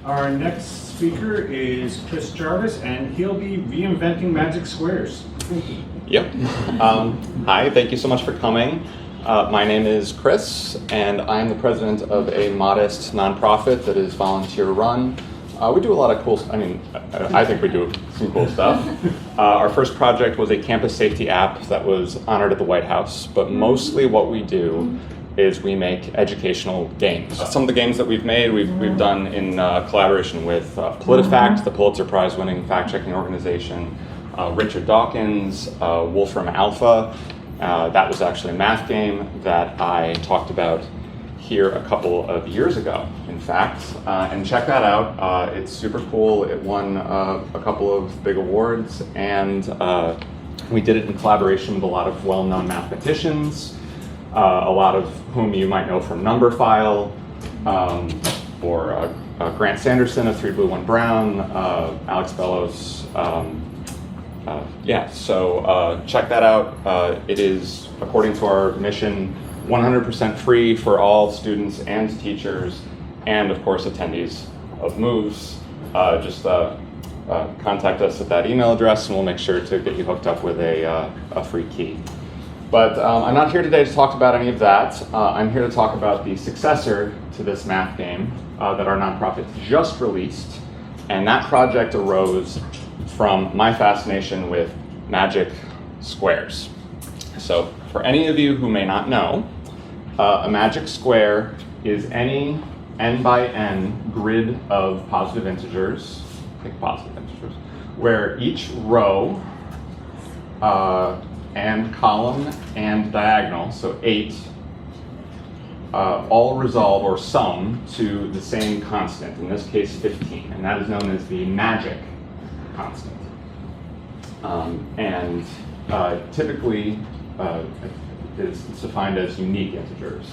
Our next speaker is Chris Jarvis, and he'll be reinventing magic squares. Yep. Hi, thank you so much for coming. My name is Chris, and I'm the president of a modest nonprofit that is volunteer run. We do a lot of cool, I think we do some cool stuff. Our first project was a campus safety app that was honored at the White House, but mostly what we do is we make educational games. Some of the games that we've made, we've done in collaboration with PolitiFact, the Pulitzer Prize winning fact-checking organization, Richard Dawkins, Wolfram Alpha. That was actually a math game that I talked about here a couple of years ago, in fact. And check that out. It's super cool. It won a couple of big awards, and we did it in collaboration with a lot of well-known mathematicians, a lot of whom you might know from Numberphile, or Grant Sanderson of 3 Blue 1 Brown, Alex Bellows. So check that out. It is, according to our mission, 100% free for all students and teachers, and of course attendees of Moves. Just contact us at that email address, and we'll make sure to get you hooked up with a free key. But I'm not here today to talk about any of that. I'm here to talk about the successor to this math game that our nonprofit just released. And that project arose from my fascination with magic squares. So for any of you who may not know, a magic square is any n by n grid of positive integers, think positive integers, where each row and column and diagonal, so 8, all resolve or sum to the same constant, in this case 15, and that is known as the magic constant. Typically it's defined as unique integers.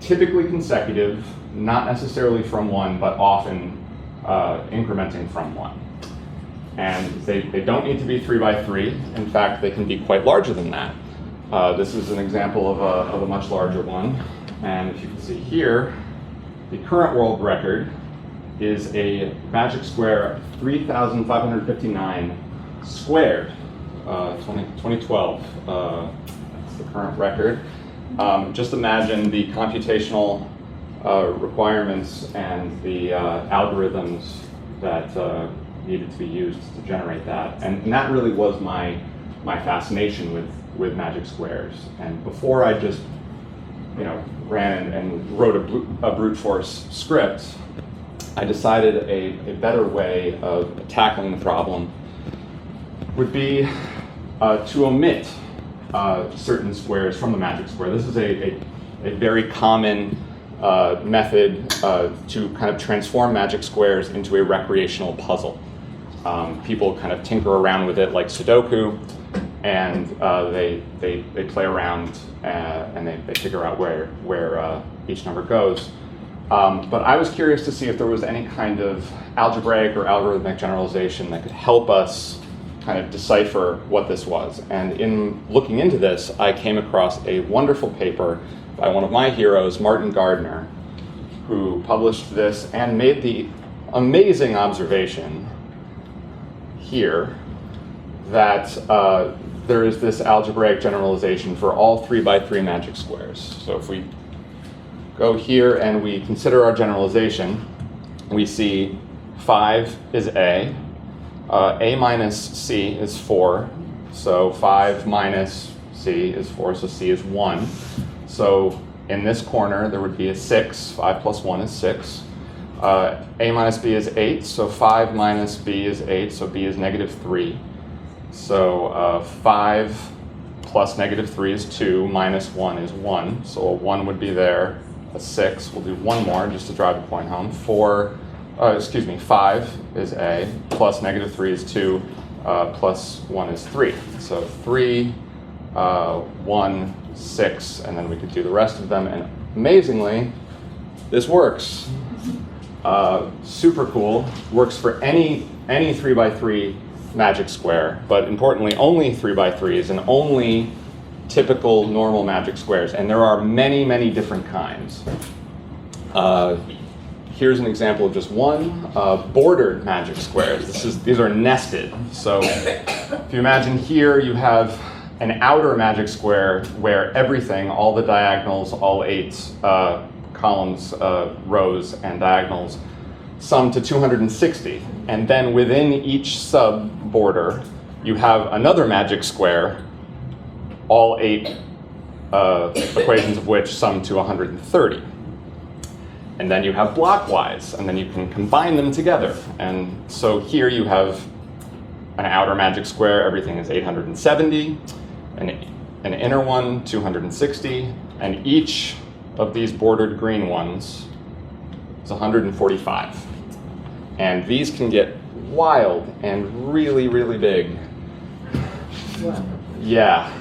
Typically consecutive, not necessarily from 1, but often incrementing from 1. And they don't need to be 3 by 3. In fact, they can be quite larger than that. This is an example of a much larger one. And if you can see here, the current world record is a magic square 3,559 squared. 2012, that's the current record. Just imagine the computational requirements and the algorithms that needed to be used to generate that. And that really was my fascination with magic squares. And before I just ran and wrote a brute force script, I decided a better way of tackling the problem would be to omit certain squares from the magic square. This is a very common method to kind of transform magic squares into a recreational puzzle. People kind of tinker around with it like Sudoku, and they play around and they figure out where each number goes. But I was curious to see if there was any kind of algebraic or algorithmic generalization that could help us kind of decipher what this was. And in looking into this, I came across a wonderful paper by one of my heroes, Martin Gardner, who published this and made the amazing observation here that there is this algebraic generalization for all 3 by 3 magic squares. So if we go here and we consider our generalization, we see 5 is A minus C is 4, so 5 minus C is 4, so C is 1. So in this corner there would be a 6, 5 plus 1 is 6. A minus B is 8, so 5 minus B is 8, so B is -3. So 5 plus -3 is 2, minus 1 is 1, so a 1 would be there. A 6, we'll do one more just to drive the point home. 5 is A, plus -3 is 2, plus 1 is 3. So 3, 1, 6, and then we could do the rest of them. And amazingly, this works. Super cool. Works for any 3 by 3 magic square, but importantly, only 3 by 3s and only typical normal magic squares. And there are many, many different kinds. Here's an example of just one bordered magic squares. These are nested. So if you imagine here, you have an outer magic square where everything, all the diagonals, all 8 columns, rows, and diagonals, sum to 260. And then within each sub-border, you have another magic square, all 8 equations of which sum to 130. And then you have blockwise, and then you can combine them together. And so here you have an outer magic square, everything is 870, an inner one, 260, and each of these bordered green ones is 145. And these can get wild and really, really big. Yeah.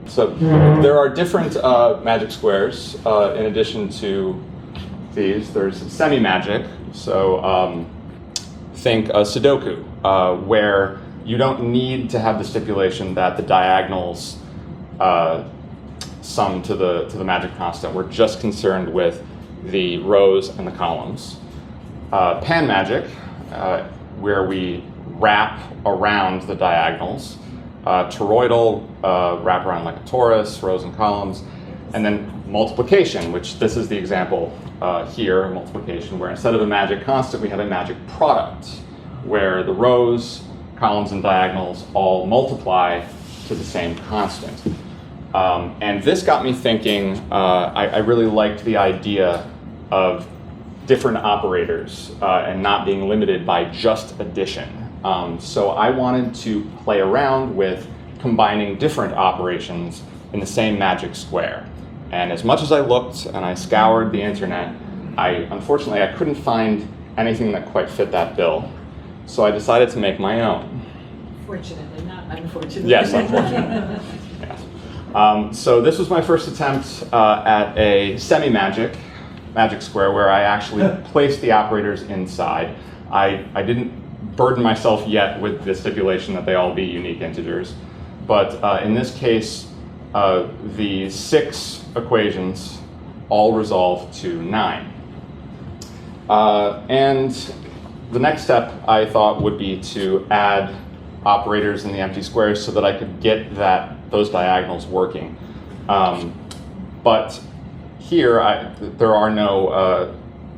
So there are different magic squares in addition to these. There's semi-magic, so think Sudoku, where you don't need to have the stipulation that the diagonals sum to the magic constant. We're just concerned with the rows and the columns. Pan magic, where we wrap around the diagonals. Toroidal, wrap around like a torus, rows and columns. And then multiplication, which this is the example here, multiplication, where instead of a magic constant, we have a magic product, where the rows, columns, and diagonals all multiply to the same constant. And this got me thinking, I really liked the idea of different operators and not being limited by just addition. So I wanted to play around with combining different operations in the same magic square. And as much as I looked and I scoured the internet, unfortunately I couldn't find anything that quite fit that bill. So I decided to make my own. Fortunately, not unfortunately. Yes, unfortunately. Yes. So this was my first attempt at a semi-magic square where I actually placed the operators inside. I didn't burden myself yet with the stipulation that they all be unique integers, but in this case, the 6 equations all resolve to 9. And the next step I thought would be to add operators in the empty squares so that I could get those diagonals working. But here, there are no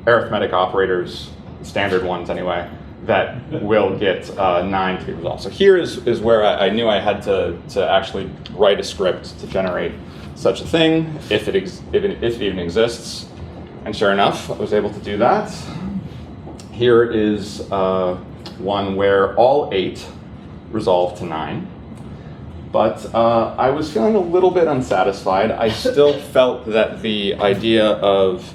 arithmetic operators, standard ones anyway, that will get 9 to be resolved. So here is where I knew I had to actually write a script to generate such a thing, if it even exists. And sure enough, I was able to do that. Here is one where all 8 resolve to 9. But I was feeling a little bit unsatisfied. I still felt that the idea of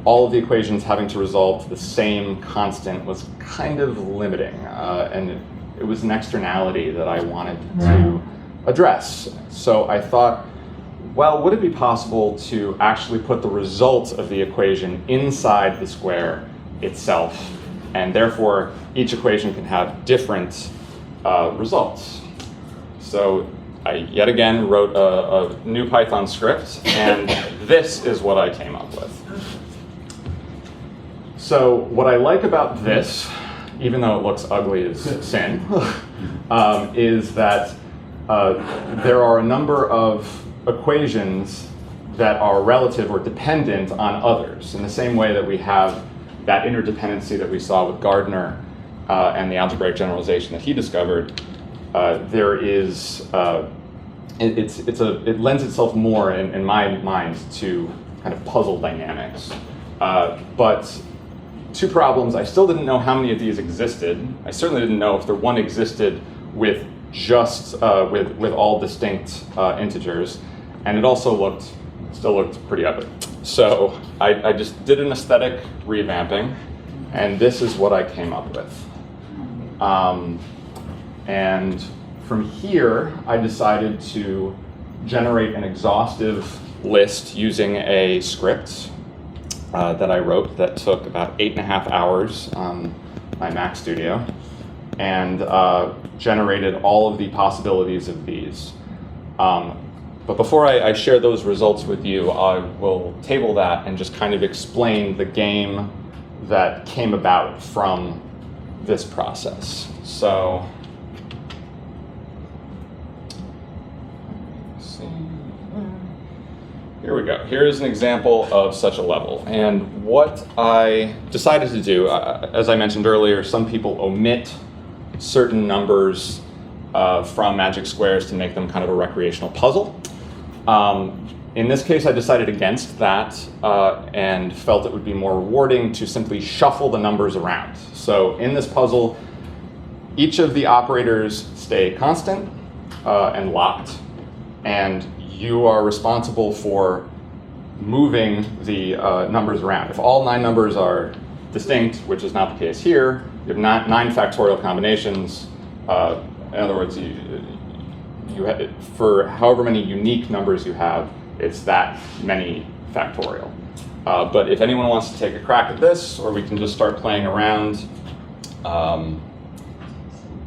all of the equations having to resolve to the same constant was kind of limiting, and it was an externality that I wanted to address. So I thought, well, would it be possible to actually put the result of the equation inside the square itself, and therefore each equation can have different results? So I yet again wrote a new Python script, and this is what I came up with. So what I like about this, even though it looks ugly as sin, is that there are a number of equations that are relative or dependent on others, in the same way that we have that interdependency that we saw with Gardner and the algebraic generalization that he discovered. There is, it lends itself more in my mind to kind of puzzle dynamics. But 2 problems: I still didn't know how many of these existed. I certainly didn't know if there one existed with just with all distinct integers, and it also still looked pretty ugly. So I just did an aesthetic revamping, and this is what I came up with. And from here, I decided to generate an exhaustive list using a script that I wrote that took about 8.5 hours on my Mac Studio, and generated all of the possibilities of these. But But before I share those results with you, I will table that and just kind of explain the game that came about from this process. So, let's see. Here we go. Here is an example of such a level. And what I decided to do, as I mentioned earlier, some people omit certain numbers from magic squares to make them kind of a recreational puzzle. In this case, I decided against that and felt it would be more rewarding to simply shuffle the numbers around. So in this puzzle, each of the operators stay constant and locked, and you are responsible for moving the numbers around. If all 9 numbers are distinct, which is not the case here, you have 9 factorial combinations. In other words, for however many unique numbers you have, it's that many factorial. But if anyone wants to take a crack at this, or we can just start playing around,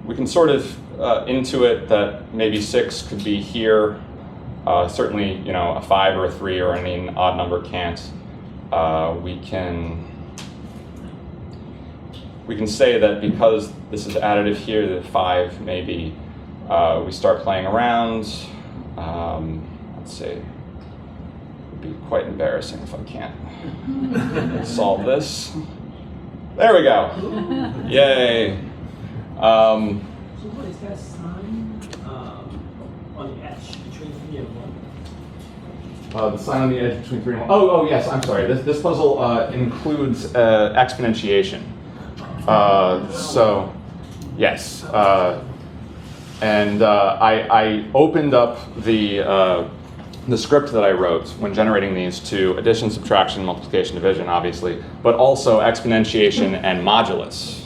we can sort of intuit that maybe 6 could be here. Certainly, a 5 or a 3 or any odd number can't. We can say that because this is additive here, the 5 maybe. We start playing around. Let's see. It would be quite embarrassing if I can't solve this. There we go. Yay. So what is that sign on the edge between 3 and 1? The sign on the edge between 3 and 1. Oh, yes, I'm sorry. This puzzle includes exponentiation. So, yes. And I opened up the script that I wrote when generating these to addition, subtraction, multiplication, division, obviously, but also exponentiation and modulus,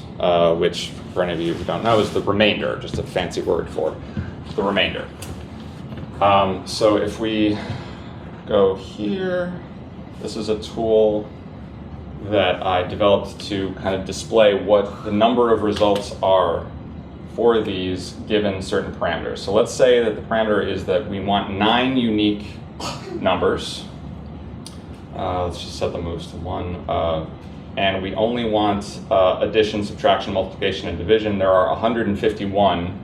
which, for any of you who don't know, is the remainder, just a fancy word for the remainder. So if we go here, this is a tool that I developed to kind of display what the number of results are for these given certain parameters. So let's say that the parameter is that we want 9 unique numbers. Let's just set the moves to 1. And we only want addition, subtraction, multiplication, and division. There are 151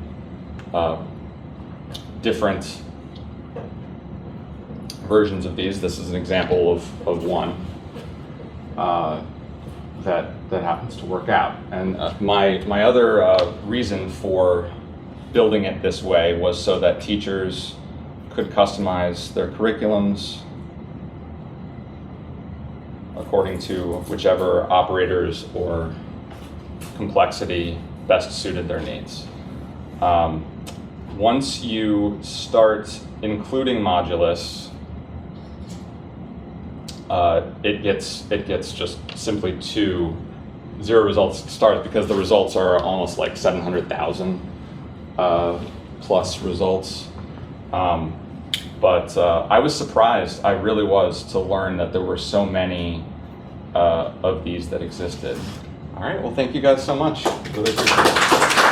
different versions of these. This is an example of one that happens to work out. And my other reason for building it this way was so that teachers could customize their curriculums according to whichever operators or complexity best suited their needs. Once you start including modulus, it gets just simply to 0 results to start, because the results are almost like 700,000 plus results. But I was surprised, I really was, to learn that there were so many of these that existed. All right, well, thank you guys so much. Really appreciate it.